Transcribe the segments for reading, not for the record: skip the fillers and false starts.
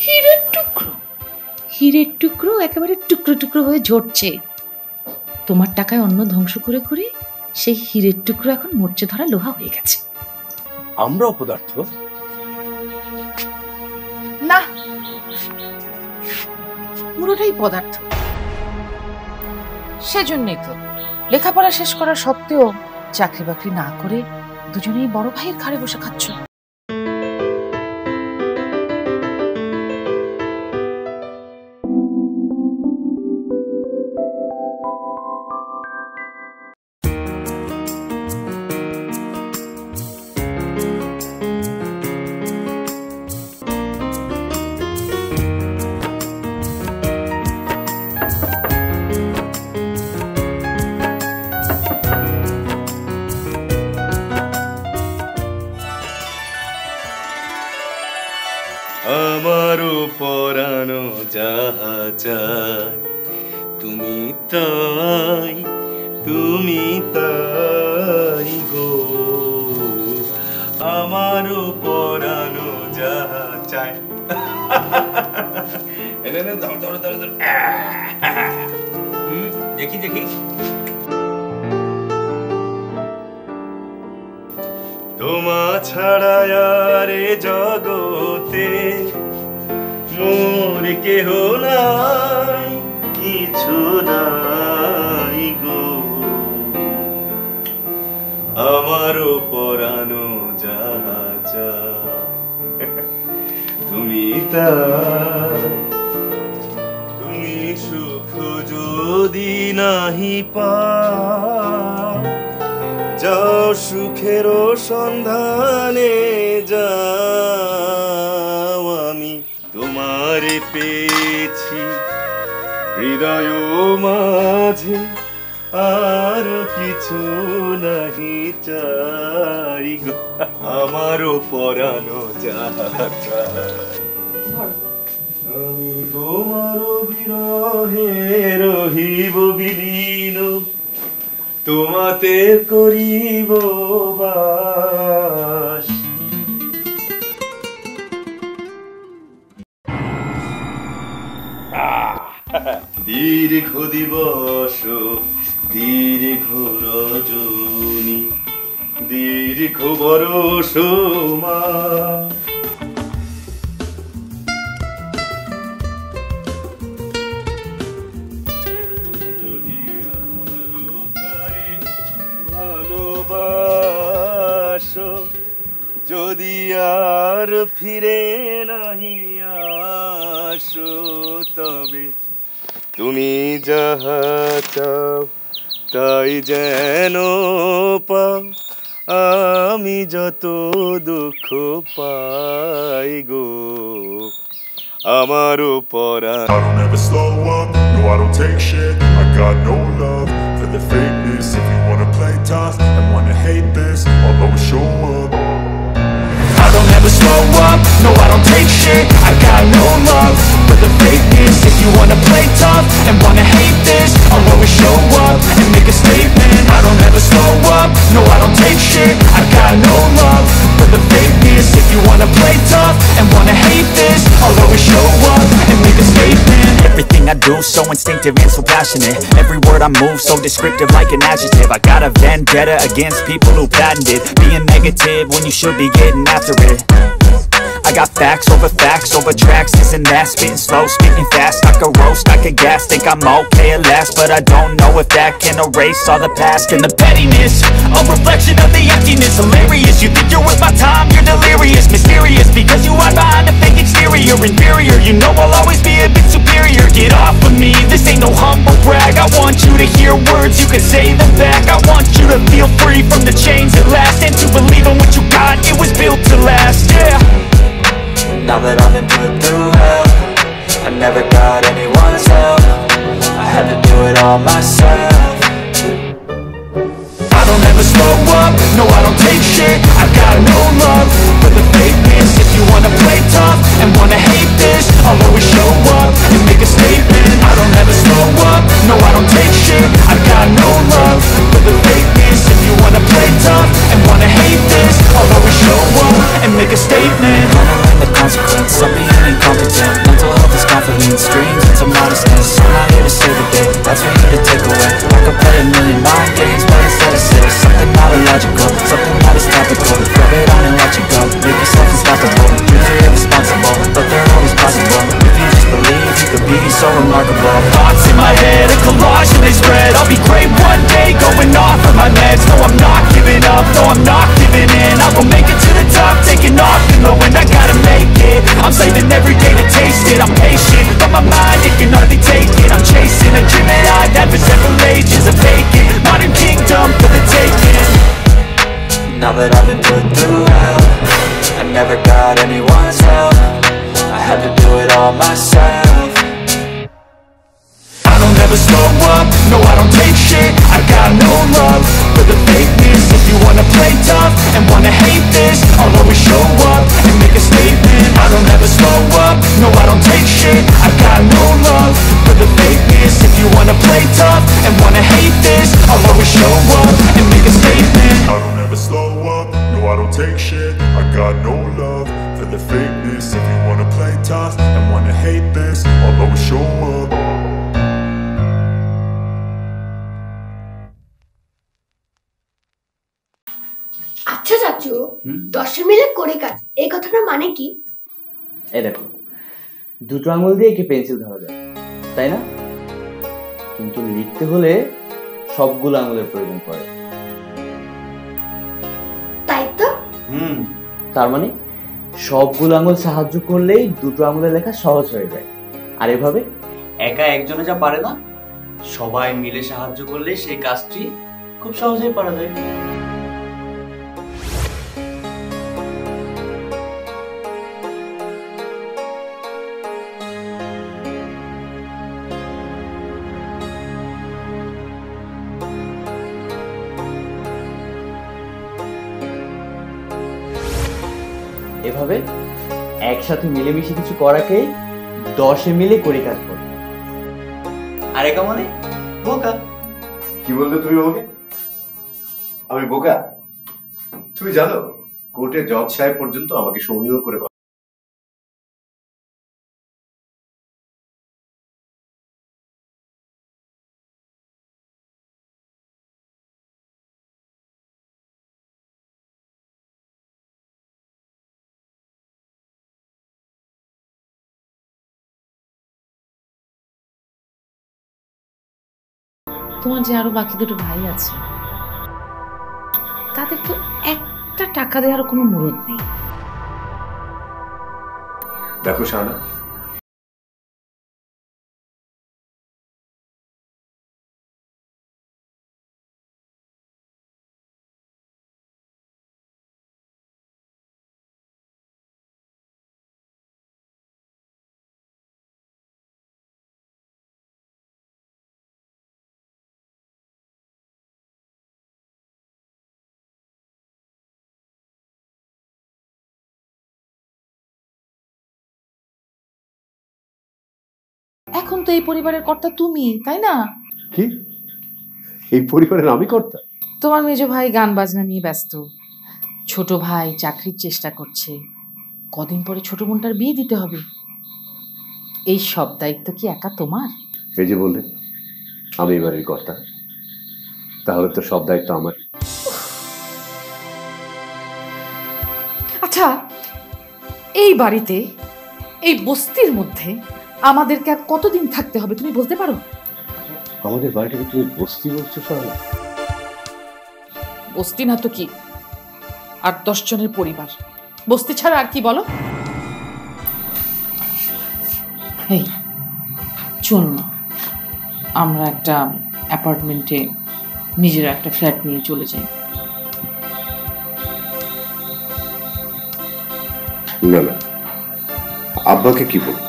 হীরের টুকরো? হীরের টুকরো একেবারে টুকরো টুকরো হয়ে ঝরছে। তোমার টাকায় অন্ন ধ্বংস করে করে সেই হীরের টুকরো এখন মরচে ধরা লোহা হয়ে গেছে। আমরা অপদার্থ না, পুরোটাই পদার্থ। সেজন্যই তো লেখাপড়া শেষ করা সত্ত্বেও চাকরি বাকরি না করে দুজনেই বড় ভাইয়ের ঘাড়ে বসে খাচ্ছ। আমারও পরানো যাহা চাই তুমি তাই গো। আমারও পরানো যাহা চাই। দেখি দেখি তোমা ছাড়া আর এ জগতে মোর কেহ নাই, কিছু নাই গো। আমারও পরানো যাহা চাই তুমি তাই। তুমি সুখ যদি নাহি পাও, যাও সুখের সন্ধানে যাও। আমি তোমারে পেয়েছি হৃদয় মাঝে, আর কিছু নাহি চাই গো। আমারও পরানো যাহা চাই। আমি তোমার বিরহে রহিব বিলীন, তোমাতে করিব বাস। দীর্ঘ দিবস দীর্ঘ রজনী দীর্ঘ বরষ মাস। ভালোবাসো যদি আর ফিরে নাহি আসো, তবে তুমি যাহা চাও তাই যেন পাও। আমি যত দুঃখ পাই গো আমারও পরাণ। I don't ever slow up, no I don't take shit. I got no love for the fakeness. If you wanna play tough and wanna hate this, I'll always show up. I don't ever slow up, no I don't take shit. I got no love for the fakeness. If you wanna play tough and wanna hate this, I'll always show up and make a statement. I don't ever slow up, no I don't take shit. I got no love for the fakeness. If you wanna play tough and wanna hate this, I'll always show up and make a statement. Everything I do so instinctive and so passionate. Every word I move so descriptive like an adjective. I got a vendetta against people who patented being negative when you should be getting after it. I got facts over tracks, isn't that? Spitting slow, spitting fast, I could roast, I could gas. Think I'm okay at last, but I don't know if that can erase all the past. And the pettiness, a reflection of the emptiness. Hilarious, you think you're worth my time, you're delirious. Mysterious, because you hide behind a fake exterior. Inferior, you know I'll always be a bit superior. Get off of me, this ain't no humble brag. I want you to hear words, you can say them back. I want you to feel free from the chains at last, and to believe in what you got, it was built to last, yeah. Now that I've been put through hell, I never got anyone's help. I had to do it all myself. I don't ever slow up, no I don't take shit. I got no love for the fakeness. If you wanna play tough and wanna hate this, I'll always show up and make a statement. I don't ever slow up, no I don't take shit. I got no love for the fakeness. If you wanna play tough and wanna hate this, I'll always show up and make a statement. Gonna learn the consequence of being incompetent. remarkable. Thoughts in my head, a collage and they spread. I'll be great one day, going off of my meds. No, I'm not giving up, no, I'm not giving in. I will make it to the top, taking off and knowing I gotta make it. I'm saving every day to taste it. I'm patient, but my mind, it can hardly take it. I'm chasing a dream that I've had for several ages of vacant. Modern kingdom for the taking. Now that I've been put through hell, I never got anyone's help. I had to do it all myself. I don't ever slow up, no I don't take shit. I got no love for the fakeness. If you wanna play tough and wanna hate this, I'll always show up and make a statement. I don't ever slow up, no I don't take shit. I got no love for the fakeness. If you wanna play tough and wanna hate this, I'll always show up and make a statement. I don't ever slow up, no I don't take shit. I got no love for the fakeness. If you wanna play tough and wanna hate this, I'll always show up. আচ্ছা চাচু, 10 মিলে করে কাজ, এই কথাটা মানে কি? এই দেখো, দুটো আঙুল দিয়ে একটি পেন্সিল ধরা যায়, তাই না? কিন্তু লিখতে হলে সবগুলো আঙুলের প্রয়োজন পড়ে। তাই তো। তার মানে সবগুলো আঙুল সাহায্য করলেই দুটো আঙুলের লেখা সহজ হয়ে যায়। আর এভাবে একা একজনে যা পারে না, সবাই মিলে সাহায্য করলে সেই কাজটি খুব সহজেই পারা যায়। এভাবে একসাথে মিলেমিশে কিছু করাকে 10 মিলে করে কাজ করে। আর একা মানে বোকা। কি বললে তুমি আমাকে? আমি বোকা? তুমি জানো কোর্টে জজ সাহেব পর্যন্ত আমাকে সমীহ করে তোমার যে আরো বাকি দুটো ভাই আছে, তাদের তো একটা টাকা দেওয়ার কোনো মুরত নেই। দেখো শাহানা, এখন তো এই পরিবারের কর্তা তুমি, তাই না? কি এই পরিবারের আমি কর্তা? তোমার মেজ ভাই গান বাজনা নিয়ে ব্যস্ত, ছোট ভাই চাকরির চেষ্টা করছে, কদিন পরে ছোট বোনটার বিয়ে দিতে হবে। এই সব দায়িত্ব কি একা তোমার? এই যে বললে আমি এবারের কর্তা, তাহলে তো সব দায়িত্ব আমার। আচ্ছা, এই বাড়িতে, এই বস্তির মধ্যে আমাদেরকে আর কতদিন থাকতে হবে তুমি বলতে পারো? আমাদের বাড়িটাকে তুমি বস্তি বলছো শাহানা? বস্তি না তো কি, 8-10 জনের পরিবার। বস্তি ছাড়া আর কি বলো? এই চল না, আমরা একটা অ্যাপার্টমেন্টে নিজের একটা ফ্ল্যাট নিয়ে চলে যাই। না না, আব্বাকে কি বলবো?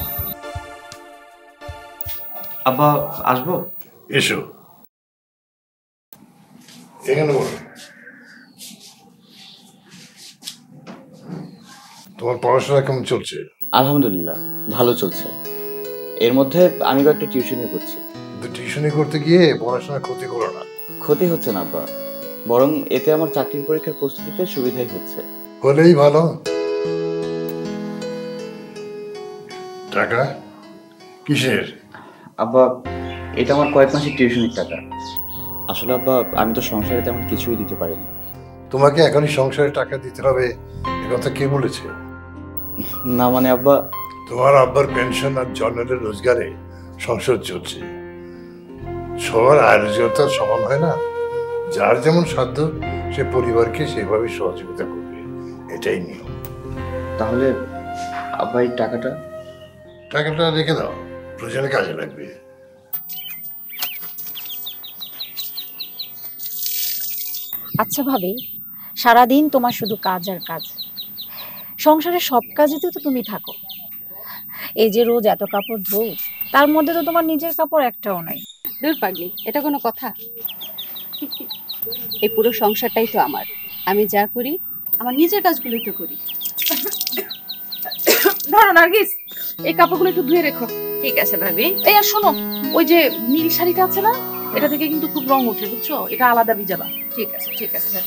আব্বা আসবো? এসো, এখানে বলো। তোমার পড়াশোনা কেমন চলছে? আলহামদুলিল্লাহ ভালো চলছে। এর মধ্যে আমি কয়েকটা টিউশনই করছি। কিন্তু টিউশনি করতে গিয়ে পড়াশোনা ক্ষতি করো না। ক্ষতি হচ্ছে না আব্বা, বরং এতে আমার চাকরির পরীক্ষার প্রস্তুতিতে সুবিধাই হচ্ছে। হলেই ভালো। টাকা কিসের? আব্বা এটা আমার কয়েক মাসের টিউশনের টাকা। আসলে আব্বা আমি তো সংসারে তেমন কিছুই দিতে পারি না। তোমাকে এখনই সংসারে টাকা দিতে হবে এ কথা কে বলেছে? না মানে আব্বা, তোমার আব্বার পেনশন আর জন্মের রোজগারে সংসার চলছে। সবার আয় রোজগার তো আর সমান হয় না। যার যেমন সাধ্য সে পরিবারকে সেভাবে সহযোগিতা করবে, এটাই নিয়ম। তাহলে আব্বা এই টাকাটা টাকাটা রেখে দাও, প্রয়োজনে কাজে লাগবে। আচ্ছা ভাবি, সারাদিন তোমার শুধু কাজ আর কাজ, সংসারের সব কাজেতে তো তুমি থাকো। এই যে রোজ এত কাপড় ধো, তার মধ্যে তো তোমার নিজের কাপড় একটাও নাই। দূর পাগলি, এটা কোনো কথা? এই পুরো সংসারটাই তো আমার। আমি যা করি আমার নিজের কাজগুলোই তো করি। ধরো নার্গিস, এই কাপড়গুলো একটু ধুয়ে রেখো। ঠিক আছে ভাবি। এই আর শোনো, ওই যে নীল শাড়িটা আছে না, এটা থেকে কিন্তু খুব রং ওঠে, বুঝছো? এটা আলাদা ভিজাবা। ঠিক আছে, ঠিক আছে।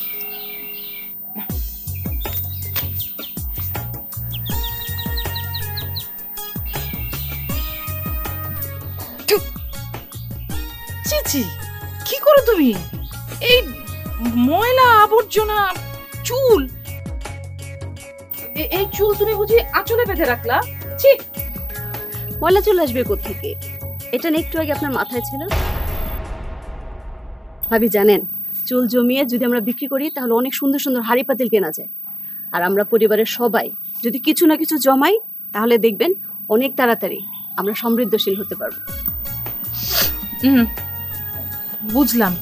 চিচি, কি করো তুমি? এই ময়লা আবর্জনা চুল, এই চুল তুমি বুঝি আঁচলে বেঁধে রাখলা? ছি, ময়লা চুল আসবে কোত্থেকে? এটা না একটু আগে আপনার মাথায় ছিল। ভাবি জানেন, চুল জমিয়ে যদি আমরা বিক্রি করি তাহলে অনেক সুন্দর সুন্দর হাড়ি পাতিল কেনা যায়। আর আমরা পরিবারের সবাই যদি কিছু না কিছু জমাই তাহলে দেখবেন অনেক তাড়াতাড়ি আমরা সমৃদ্ধশীল হতে পারবো। বুঝলাম।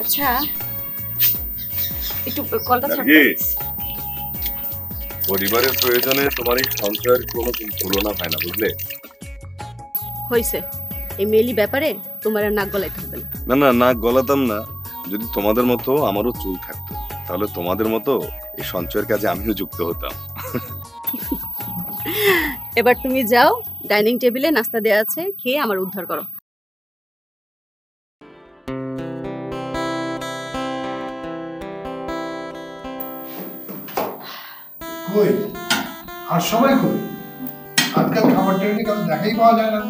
আচ্ছা, একটু কলটা পরিবারের প্রয়োজনে তোমার এই সঞ্চয়ের কোনো তুলনা হয় না, বুঝলে? হয়েছে, এই মেলি ব্যাপারে তোমার আর নাক গলাইতে হবে না। না না, নাক গলাতাম না। যদি তোমাদের মতো আমারও চুল থাকতো তাহলে তোমাদের মতো এই সঞ্চয়ের কাজে আমিও যুক্ত হতাম। এবার তুমি যাও, ডাইনিং টেবিলে নাস্তা দেওয়া আছে, খেয়ে আমার উদ্ধার করো। কই আর সবাই কই? আজকাল খাবার টেবিলে কারো দেখাই পাওয়া যায় না।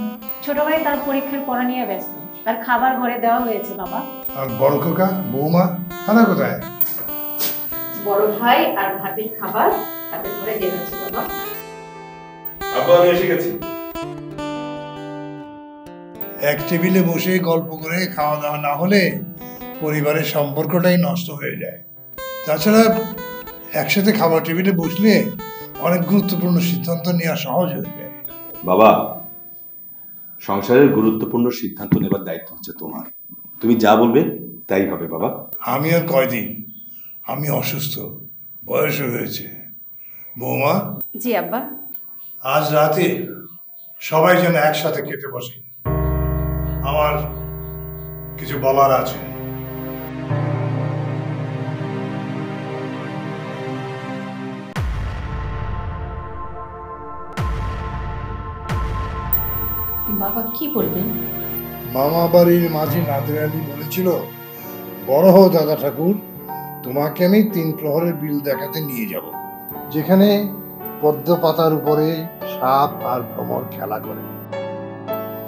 ছোট ভাই তার পরীক্ষার পড়া নিয়ে ব্যস্ত, তার খাবার ঘরে দেওয়া হয়েছে বাবা। আর বড় খোকা বৌমা তারা কোথায়? বড় ভাই আর ভাবির খাবার তাদের ঘরে দেওয়া হয়েছে বাবা। আব্বা, আমি এসে গেছি। এক টেবিলে বসে গল্প করে খাওয়া দাওয়া না হলে পরিবারের সম্পর্কটাই নষ্ট হয়ে যায়। তাছাড়া একসাথে খাবার টেবিলে বসলে অনেক গুরুত্বপূর্ণ সিদ্ধান্ত নেওয়া সহজ হয়ে যায়। বাবা, সংসারের গুরুত্বপূর্ণ সিদ্ধান্ত নেবার দায়িত্ব হচ্ছে তোমার। তুমি যা বলবে তাই হবে বাবা। আমি আর কয়দিন, আমি অসুস্থ, বয়স হয়েছে। বৌমা, জি আব্বা। আজ রাতে সবাই যেন একসাথে খেতে বসে, আমার কিছু বলার আছে। বাবা কি বলবেন? মামা বাড়ির মাঝি নাদের আলী বলেছিল, বড় হও দাদা ঠাকুর, তোমাকে আমি 3 প্রহরের বিল দেখাতে নিয়ে যাব, যেখানে পদ্ম পাতার উপরে সাপ আর ভ্রমর খেলা করে।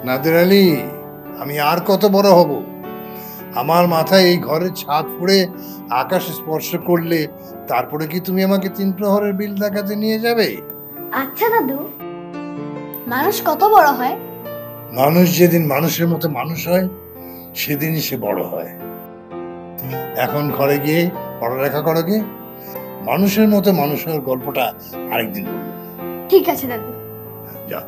নাদের আলী, আমি আর কত বড় হব? আমার মাথায় এই ঘরের ছাদ ফুঁড়ে আকাশ স্পর্শ করলে তারপরে কি তুমি আমাকে 3 প্রহরের বিল দেখাতে নিয়ে যাবে? আচ্ছা দাদু, মানুষ কত বড় হয়? মানুষ যেদিন মানুষের মতো মানুষ হয় সেদিনই সে বড় হয়। এখন ঘরে গিয়ে পড়ালেখা করো গে, মানুষের মতো মানুষ হওয়ার গল্পটা আরেকদিন বলবো। ঠিক আছে দাদু। যা।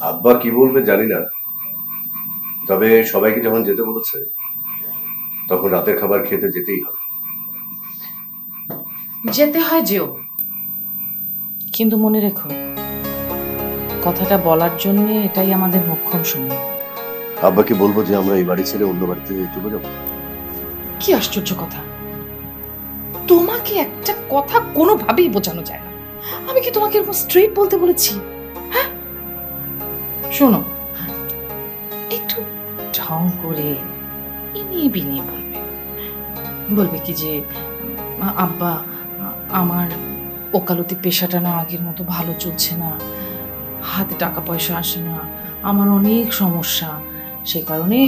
আব্বা কি বলবে জানি না, তবে সবাইকে যখন যেতে বলেছে তখন রাতের খাবার খেতে যেতেই হবে। যেতে হয় যেও, কিন্তু মনে রেখো কথাটা বলার জন্য এটাই আমাদের মোক্ষম সময়। আব্বাকে বলবো যে আমরা এই বাড়ি ছেড়ে অন্য বাড়িতে চলে যাবো। কি আশ্চর্য কথা! তোমাকে একটা কথা কোনোভাবেই বোঝানো যায় না। আমি কি তোমাকে এরকম স্ট্রেট বলতে বলেছি? হ্যাঁ, শোনো, একটু ঢং করে ইনি বিনি বলবে, বলবে কি যে আব্বা আমার ওকালতি পেশাটা না আগের মতো ভালো চলছে না, হাতে টাকা পয়সা আসে না, আমার অনেক সমস্যা, সে কারণে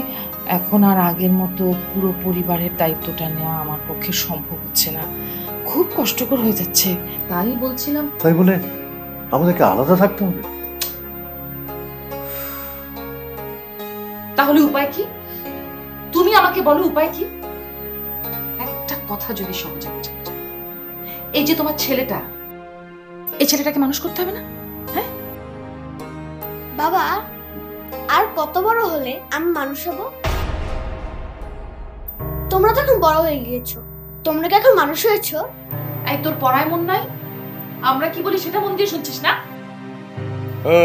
এখন আর আগের মতো পুরো পরিবারের দায়িত্বটা নেওয়া আমার পক্ষে সম্ভব হচ্ছে না, খুব কষ্টকর হয়ে যাচ্ছে, তাই বলছিলাম। তাই বলে আমাদেরকে আলাদা থাকতে হবে? তাহলে উপায় কি? তুমি আমাকে বলো উপায় কি? একটা কথা যদি সহজে বোঝা যায়, এই যে তোমার ছেলেটা, এই ছেলেটাকে মানুষ করতে হবে না? হ্যাঁ বাবা, আর কত বড় হলে আমি মানুষ হব? তোমরা তো এখন বড় হয়ে গিয়েছো, তোমরা কি এখন মানুষ হয়েছো? এই তোর পড়ায় মন নাই? আমরা কি বলি সেটা মন দিয়ে শুনছিস না?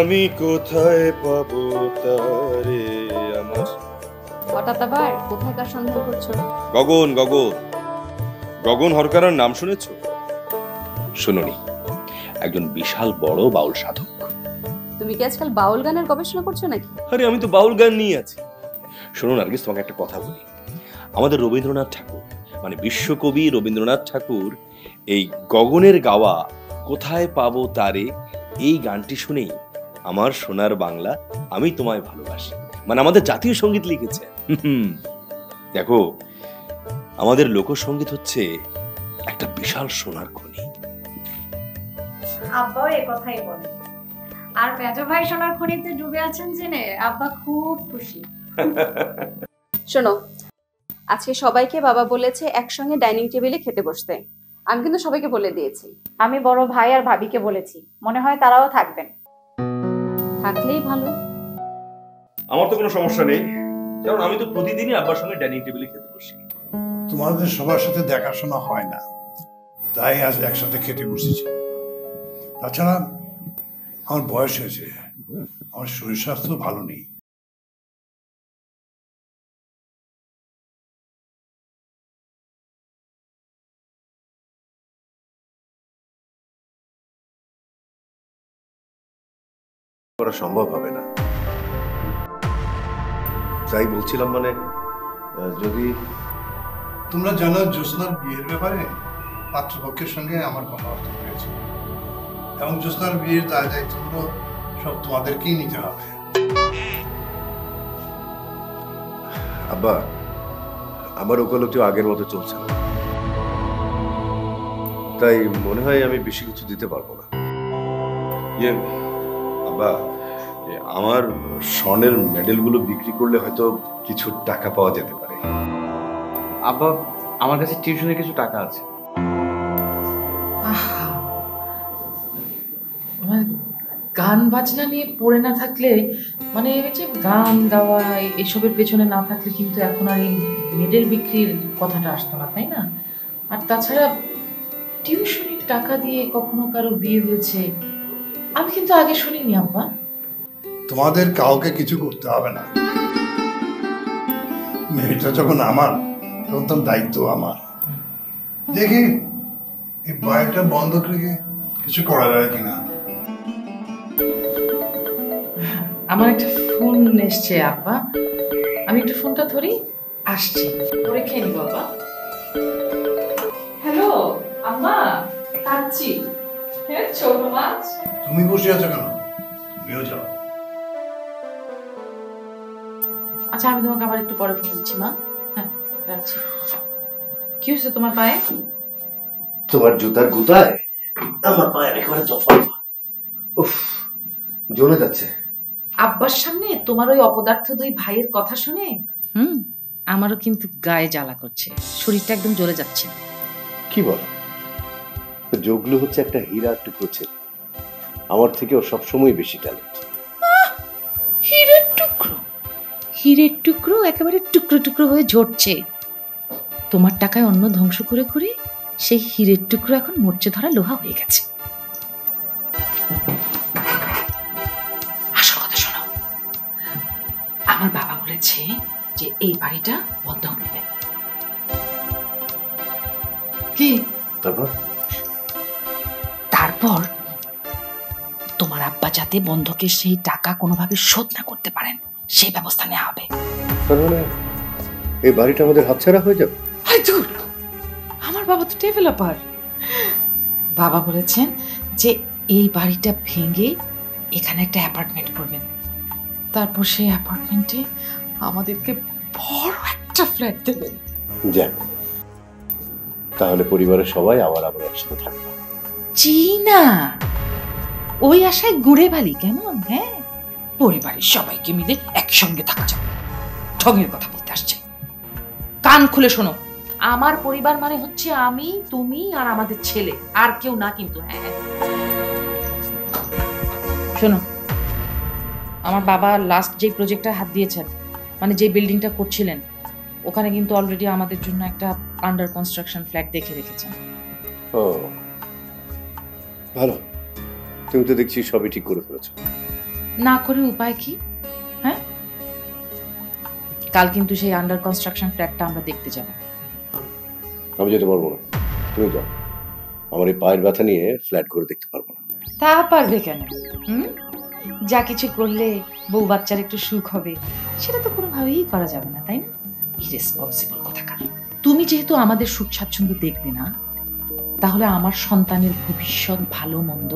আমি কোথায় পাবো তারে আমার। হঠাৎ আবার কোথাকার সন্ধান করছো? গগন গগন গগন হরকারার নাম শুনেছো? শুনোনি? একজন বিশাল বড় বাউল সাধক। তুমি কি আজকাল বাউল গানের গবেষণা করছো নাকি? আরে আমি তো বাউল গান নিয়ে আছি। শোনো নার্গিস, তোমাকে একটা কথা বলি। আমাদের রবীন্দ্রনাথ ঠাকুর, মানে বিশ্বকবি রবীন্দ্রনাথ ঠাকুর, এই গগনের গাওয়া কোথায় পাবো তারে এই গানটি শুনেই আমার সোনার বাংলা আমি তোমায় ভালোবাসি, মানে আমাদের জাতীয় সঙ্গীত লিখেছে। দেখো, আমাদের লোকসঙ্গীত হচ্ছে একটা বিশাল সোনার খনি। আব্বাও এ কথাই বলে, আর মেজো ভাই সোনার খনিতে ডুবে আছেন জেনে আব্বা খুব খুশি। শোনো, আজকে সবাইকে বাবা বলেছে একসঙ্গে ডাইনিং টেবিলে খেতে বসতে। আমি কিন্তু সবাইকে বলে দিয়েছি। আমি বড় ভাই আর ভাবিকে বলেছি, মনে হয় তারাও থাকবেন। থাকলেই ভালো। আমার তো কোনো সমস্যা নেই, কারণ আমি তো প্রতিদিনই আব্বার সঙ্গে ডাইনিং টেবিলে খেতে বসি। তোমাদের সবার সাথে দেখাশোনা হয় না, তাই আজ একসাথে খেতে বসেছি। তাছাড়া আমার বয়স হয়েছে, আমার শরীর স্বাস্থ্য ভালো নেই। করা সম্ভব হবে না, তাই বলছিলাম, মানে যদি তোমরা জানো জ্যোৎস্নার বিয়ের ব্যাপারে পাত্রপক্ষের সঙ্গে আমার কথাবার্তা হয়েছে, এবং জ্যোৎস্নার বিয়ের দায় দায়িত্বগুলো সব তোমাদেরকেই নিতে হবে। আব্বা, আমার ওকালতিও আগের মতো চলছে না, তাই মনে হয় আমি বেশি কিছু দিতে পারবো না। ইয়ে আব্বা, আমার স্বর্ণের মেডেলগুলো বিক্রি করলে হয়তো কিছু টাকা পাওয়া যেতে পারে। আব্বা, আমার কাছে টিউশনের কিছু টাকা আছে। গান বাজনা নিয়ে পড়ে না থাকলে, মানে এই যে গান গাওয়া এসবের পেছনে না থাকলে কিন্তু এখন আর এই মেডেল বিক্রির কথাটা আসতো না, তাই না? আর তাছাড়া টিউশনির টাকা দিয়ে কখনো কারো বিয়ে হয়েছে আমি কিন্তু আগে শুনিনি আব্বা। তোমাদের কাউকে কিছু করতে হবে না, মেয়েটা যখন আমার, তখন তো দায়িত্ব আমার। দেখি এই বাড়িটা বন্ধ রেখে কিছু করা যায় কিনা। আমার একটা ফোন এসছে আব্বা, আমি একটু ফোনটা ধরি, আসছি, ধরে খেয়ে নি বাবা। হ্যালো আম্মা, কাচ্ছি। হ্যাঁ, ছোট মাছ। তুমি বসে আছো কেন? তুমিও যাও। আচ্ছা, আমি তোমাকে আবার একটু পরে ফোন দিচ্ছি মা। হ্যাঁ, রাখছি। কি হয়েছে তোমার পায়ে? তোমার জুতার গুতায় আমার পায়ের একেবারে দফা। উফ, জ্বলে যাচ্ছে। আব্বার সামনে তোমার ওই অপদার্থ দুই ভাইয়ের কথা শুনে আমারও কিন্তু গায়ে জ্বালা করছে, শরীরটা একদম জ্বলে যাচ্ছে। কি বল? যোগলু হচ্ছে একটা হীরার টুকরো ছেলে, আমার থেকেও সবসময় বেশি ট্যালেন্ট। হীরের টুকরো? হীরের টুকরো একেবারে টুকরো টুকরো হয়ে ঝরছে। তোমার টাকায় অন্ন ধ্বংস করে করে সেই হীরের টুকরো এখন মরচে ধরা লোহা হয়ে গেছে। আসল কথা শোনো, আমার বাবা বলেছে যে এই বাড়িটা বন্ধক নেবে। কি? তারপর তোমার আব্বা যাতে বন্ধকের সেই টাকা কোনোভাবে শোধ না করতে পারেন সেই ব্যবস্থা নেওয়া হবে। তার মানে এই বাড়িটা আমাদের হাতছাড়া হয়ে যাবে? আই দূর, আমার বাবা তো ডেভেলপার। বাবা বলেছেন যে এই বাড়িটা ভেঙে এখানে একটা অ্যাপার্টমেন্ট করবেন, তারপর সেই অ্যাপার্টমেন্টে আমাদেরকে বড় একটা ফ্ল্যাট দেবেন। যাক, তাহলে পরিবারের সবাই আবার আমরা একসাথে থাকবো। জি না, ওই আশায় ঘুরে বালি কেমন? হ্যাঁ, পরিবারের সবাইকে মিলে একসঙ্গে থাকা যাবে। ঠগের কথা বলতে আসছে, কান খুলে শোনো। আমার পরিবার মানে হচ্ছে আমি, তুমি আর আমাদের ছেলে, আর কেউ না কিন্তু। হ্যাঁ শোনো, আমার বাবা লাস্ট যে প্রজেক্টটা হাত দিয়েছেন, মানে যে বিল্ডিংটা করছিলেন, ওখানে কিন্তু অলরেডি আমাদের জন্য একটা আন্ডার কনস্ট্রাকশন ফ্ল্যাট দেখে রেখেছেন। ও ভালো, তুমি তো দেখছি সবই ঠিক করে ফেলেছো। না করে উপায় কি? হ্যাঁ, কাল কিন্তু সেই আন্ডার কনস্ট্রাকশন ফ্ল্যাটটা আমরা দেখতে যাব। আমি যেতে পারবো না, তুমি যাও। আমার এই পায়ের ব্যথা নিয়ে ফ্ল্যাট ঘুরে দেখতে পারবো না। তা পারবে কেন? যা কিছু করলে বউ বাচ্চার একটু সুখ হবে, সেটা তো কোনোভাবেই করা যাবে না, তাই না? ইরেসপন্সিবল কথাকার। তুমি যেহেতু আমাদের সুখ স্বাচ্ছন্দ্য দেখবে না, তাহলে আমার সন্তানের ভবিষ্যৎ ভালো মন্দ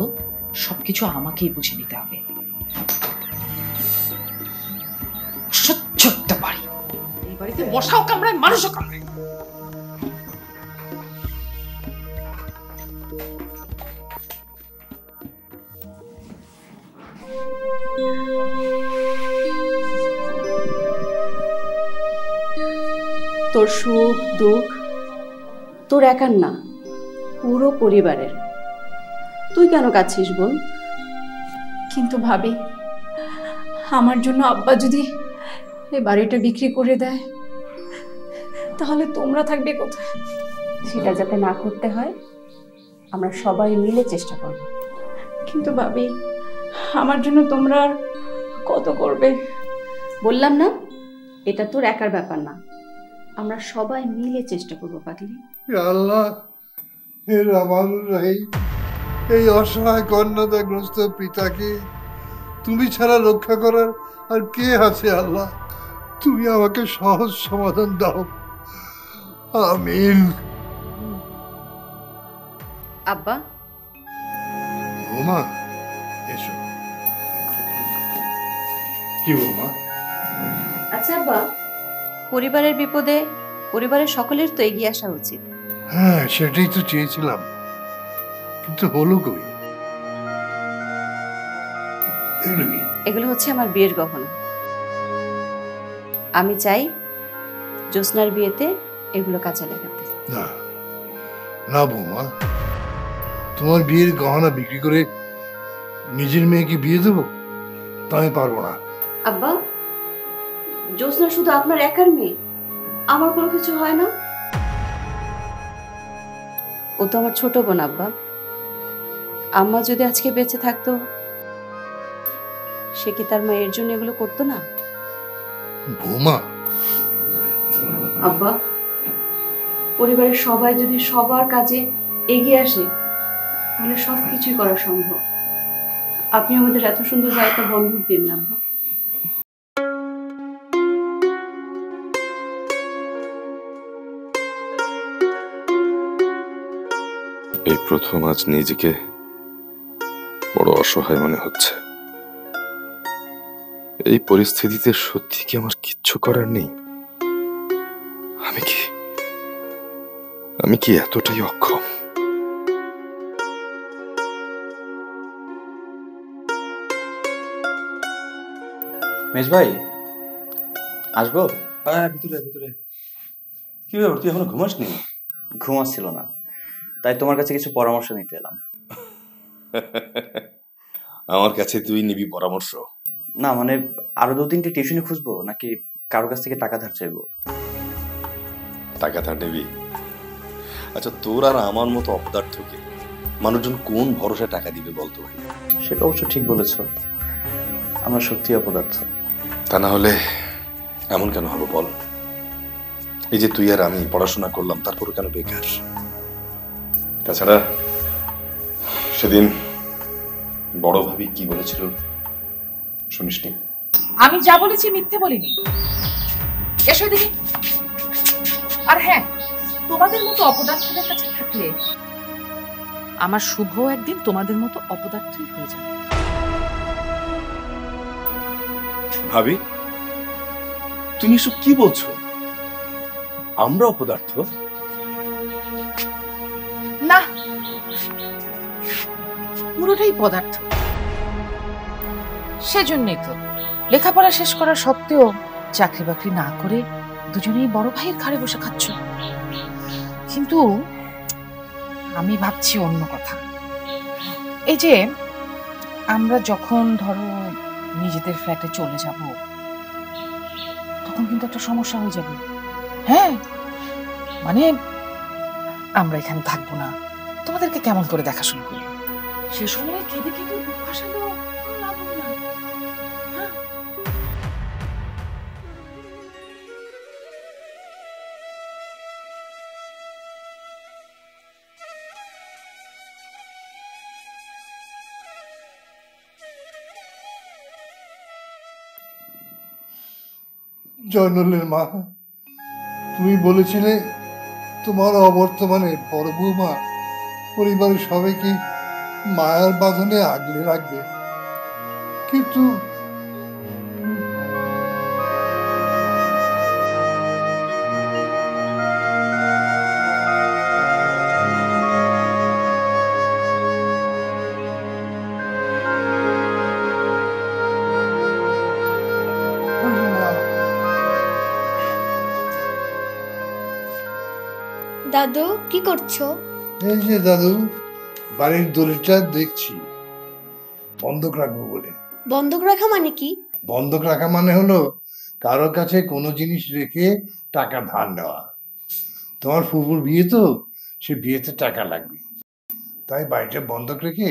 সবকিছু আমাকেই বুঝে নিতে হবে। অসহ্য একটা বাড়ি, এই বাড়িতে মশাও কামড়ায়, মানুষও কামড়ায়। তোর সুখ দুঃখ তোর একার না, পুরো পরিবারের। তুই কেন কাঁদছিস বোন? কিন্তু ভাবি, আমার জন্য আব্বা যদি এই বাড়িটা বিক্রি করে দেয়, তাহলে তোমরা থাকবে কোথায়? সেটা যাতে না করতে হয়, আমরা সবাই মিলে চেষ্টা করব। কিন্তু ভাবি, আমার জন্য তোমরা আর কত করবে? বললাম না, এটা তোর একার ব্যাপার না, আমরা সবাই মিলে চেষ্টা করবো পাগলি। আল্লাহ, হে রহমানুর রহিম, এই অসহায় কন্যাদাগ্রস্ত পিতাকে তুমি ছাড়া রক্ষা করার আর কে আছে? আল্লাহ, তুমি আমাকে সহজ সমাধান দাও, আমিন। আব্বা, বৌমা এসো। কি বৌমা? আচ্ছা আব্বা, পরিবারের বিপদে পরিবারের সকলের তো এগিয়ে আসা উচিত। হ্যাঁ, সেটাই তো চেয়েছিলাম, কিন্তু হলো কই? এগুলো হচ্ছে আমার বিয়ের গহনা। আমি চাই জ্যোৎস্নার বিয়েতে এগুলো কাজে লাগাতে। না না বৌমা, তোমার বিয়ের গহনা বিক্রি করে নিজের মেয়েকে বিয়ে দেবো তা আমি পারবো না। আব্বা, জ্যোৎস্না শুধু আপনার একার মেয়ে, আমার কোনো কিছু হয় না? ও তো আমার ছোট বোন আব্বা। আম্মা যদি আজকে বেঁচে থাকতো, সে কি তার মায়ের জন্য এগুলো করতো না? বৌমা, আব্বা, পরিবারের সবাই যদি সবার কাজে এগিয়ে আসে, তাহলে সবকিছুই করা সম্ভব। আপনি আমাদের এত সুন্দর বাড়িটা বন্ধক দিন না আব্বা। এই প্রথম আজ নিজেকে বড় অসহায় মনে হচ্ছে। এই পরিস্থিতিতে সত্যি কি আমার কিচ্ছু করার নেই? আমি কি এতটাই অক্ষম? মেজ ভাই, আসবো? হ্যাঁ, ভিতরে ভিতরে। কি ব্যাপার, তুই এখনো ঘুমাসনি? ঘুমাচ্ছিল না, তাই তোমার কাছে কিছু পরামর্শ নিতে এলাম। আমার কাছে তুই নিবি পরামর্শ? না মানে, আরো 2-3টি টিউশনি খুঁজবো, নাকি কারোর কাছ থেকে টাকা ধার চাইবো? টাকা ধার নিবি? আচ্ছা, তোর আর আমার মতো অপদার্থকে মানুষজন কোন ভরসায় টাকা দিবে বলতো ভাই? সেটা অবশ্য ঠিক বলেছ, আমরা সত্যি অপদার্থ। তা না হলে এমন কেন হবে বল? এই যে তুই আর আমি পড়াশোনা করলাম, তারপরে কেন বেকার? তাছাড়া সেদিন বড় ভাবি কি বলেছিল শুনিসনি? আমি যা বলেছি মিথ্যে বলিনি। এসো দিদি। আর হ্যাঁ, তোমাদের মতো অপদার্থদের কাছে থাকলে আমার শুভ একদিন তোমাদের মতো অপদার্থই হয়ে যাবে। ভাবি, তুমি এসব কি বলছো? আমরা অপদার্থ? না, পুরোটাই পদার্থ। সেজন্যই তো লেখাপড়া শেষ করা সত্ত্বেও চাকরি বাকরি না করে দুজনেই বড় ভাইয়ের ঘাড়ে বসে খাচ্ছ। কিন্তু আমি ভাবছি অন্য কথা। এই যে আমরা যখন ধরো নিজেদের ফ্ল্যাটে চলে যাব, তখন কিন্তু একটা সমস্যা হয়ে যাবে। হ্যাঁ, মানে আমরা এখানে থাকবো না, তোমাদেরকে কেমন করে দেখাশোনা করবো? সে সময় কেঁদে কেঁদে বুক ভাসালো কোনো লাভ হবে না। হ্যাঁ, জয়নুলের মা, তুমি বলেছিলে তোমার অবর্তমানে বড় বৌমা পরিবারের সবাইকে মায়ার বাঁধনে আগলে রাখবে, কিন্তু দাদু কি করছো? এই যে দাদু, বাড়ির দলিলটা দেখছি, বন্ধক রাখবো বলে। বন্ধক রাখা মানে কি? বন্ধক রাখা মানে হলো কারোর কাছে কোনো জিনিস রেখে টাকা ধার নেওয়া। তোমার ফুফুর বিয়ে তো, সে বিয়েতে টাকা লাগবে, তাই বাড়িটা বন্ধক রেখে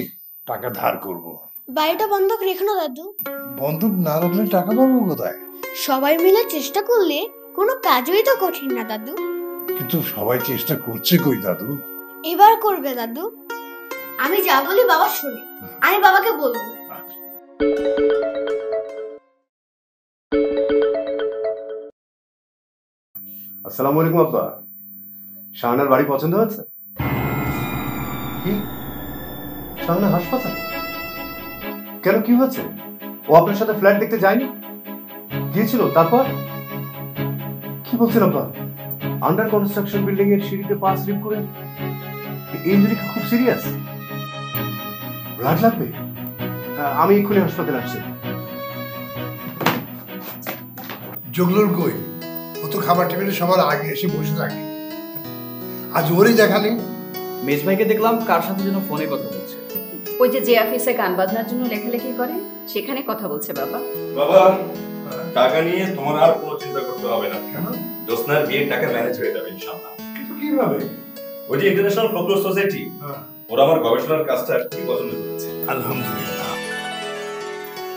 টাকা ধার করব। বাড়িটা বন্ধক রেখো না দাদু। বন্ধক না রাখলে টাকা পাবো কোথায়? সবাই মিলে চেষ্টা করলে কোনো কাজই তো কঠিন না দাদু। কিন্তু সবাই চেষ্টা করছে কই দাদু? এবার করবে দাদু। আমি যা বলি বাবা শোনে, আমি বাবাকে বলবো। আসসালামু আলাইকুম আব্বা। শাহানার বাড়ি পছন্দ হয়েছে? কি, শাহানা হাসপাতালে? কেন, কি হয়েছে? ও আপনার সাথে ফ্ল্যাট দেখতে যায়নি? গিয়েছিল, তারপর কি বলছেন আব্বা? আন্ডার কনস্ট্রাকশন বিল্ডিং এর সিঁড়িতে পা স্লিপ করে ইঞ্জুরি খুব সিরিয়াস, ব্লাড লাগবে। আমি এক্ষুনি হাসপাতালে আসছি। জগলুর কই? ও তো খাবার টেবিলে সবার আগে এসে বসে থাকে, আজ ওরই দেখা নেই। মেজ ভাইকে দেখলাম কার সাথে যেন ফোনে কথা বলছে। ওই যে অফিসে গান বাজনার জন্য লেখালেখি করে সেখানে কথা বলছে বাবা। বাবা, টাকা নিয়ে তোমার আর কোনো চিন্তা করতে হবে না। কেন? জোসনার বিয়ের টাকা ম্যানেজ হয়ে যাবে ইনশাআল্লাহ। কিন্তু কিভাবে? ওই যে ইন্টারন্যাশনাল ফোকলোর সোসাইটি, ওরা আমার গবেষণার কাজটা খুবই পছন্দ করেছে। আলহামদুলিল্লাহ।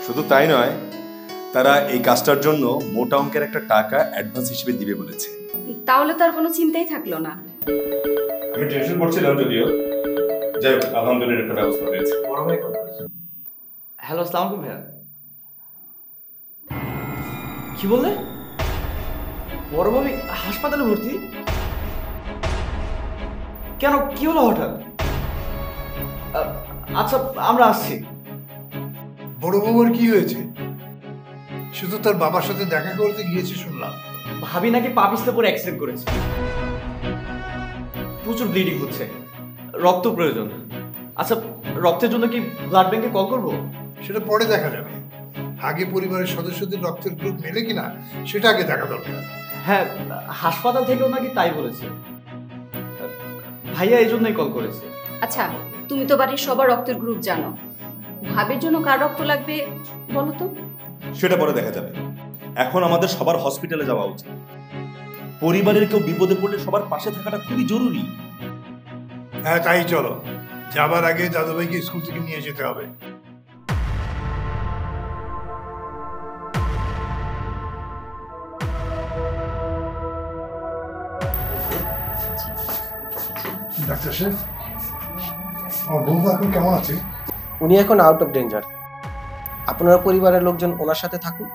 শুধু তাই নয়, তারা এই কাজটার জন্য মোটা অঙ্কের একটা টাকা অ্যাডভান্স হিসেবে দিবে বলেছে। তাহলে তো আর কোনো চিন্তাই থাকলো না। আমি টেনশন করছিলাম যদিও, যাই হোক আলহামদুলিল্লাহ একটা ব্যবস্থা হয়েছে। বড় ভাই কল করেছে। হ্যালো, আসসালামু আলাইকুম ভাইয়া। কি বললে? বড় ভাবি হাসপাতালে ভর্তি? কেন, কি হলো হঠাৎ? আচ্ছা, আমরা আসছি। বড় বউর কি হয়েছে? শুধু তার বাবার সাথে দেখা করতে গিয়েছে শুনলাম। ভাবি নাকি পা পিছলে পরে অ্যাক্সিডেন্ট করেছে, প্রচুর ব্লিডিং হচ্ছে, রক্ত প্রয়োজন। আচ্ছা, রক্তের জন্য কি ব্লাড ব্যাংকে কল করবো? সেটা পরে দেখা যাবে, আগে পরিবারের সদস্যদের রক্তের গ্রুপ মেলে কিনা সেটা আগে দেখা দরকার। হ্যাঁ, হাসপাতাল থেকেও নাকি তাই বলেছে। ভাইয়া এই জন্যই কল করেছে। আচ্ছা, তুমি তো বাড়ির সবার রক্তের গ্রুপ জানো, ভাবের জন্য কার রক্ত লাগবে বলো তো? সেটা পরে দেখা যাবে। এখন আমাদের সবার হসপিটালে যাওয়া উচিত। পরিবারের কেউ বিপদে পড়লে সবার পাশে থাকাটা খুবই জরুরি। হ্যাঁ, তাই চলো। যাবার আগে দাদুভাইকে স্কুল থেকে নিয়ে যেতে হবে। ডাক্তার সাহেব, আমার বউ এখন কেমন আছে? উনি এখন আউট অফ ডেঞ্জার। আপনার পরিবারের লোকজন ওনার সাথে থাকুন,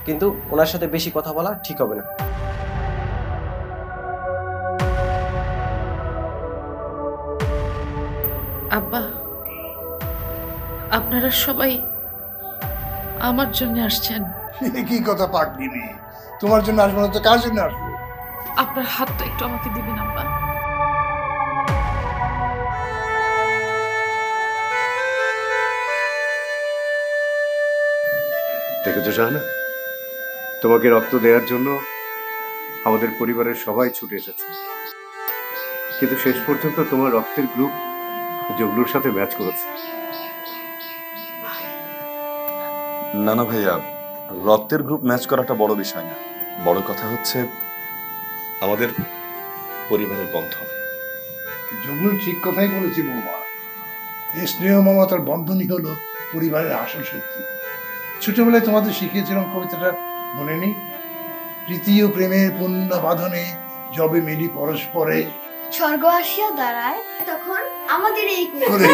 কিন্তু ওনার সাথে বেশি কথা বলা ঠিক হবে না। আব্বা, আপনারা সবাই আমার জন্য আসছেন। কি কথা পাকবিনি, তোমার জন্য আসবো না তো কার জন্য আসবো? আপনার হাতটা একটু আমাকে দিবেন আব্বা। দেখেছো শাহানা, তোমাকে রক্ত দেওয়ার জন্য আমাদের পরিবারের সবাই ছুটে এসেছে, কিন্তু শেষ পর্যন্ত তোমার রক্তের গ্রুপ জগলুর সাথে ম্যাচ করেছে। না না ভাইয়া, রক্তের গ্রুপ ম্যাচ করাটা বড় বিষয় না, বড় কথা হচ্ছে আমাদের পরিবারের বন্ধন। জগলুর ঠিক কথাই বলেছি বৌমা, এই স্নেহ মমতার বন্ধনই হলো পরিবারের আসল শক্তি। ছোটবেলায় তোমাদের শিখিয়েছিলাম কবিতাটা মনে নেই? প্রীতি ও প্রেমের পূর্ণ বাঁধনে যবে মিলি পরস্পরে স্বর্গ আসিয়া দাঁড়ায় তখন আমাদের এই করে।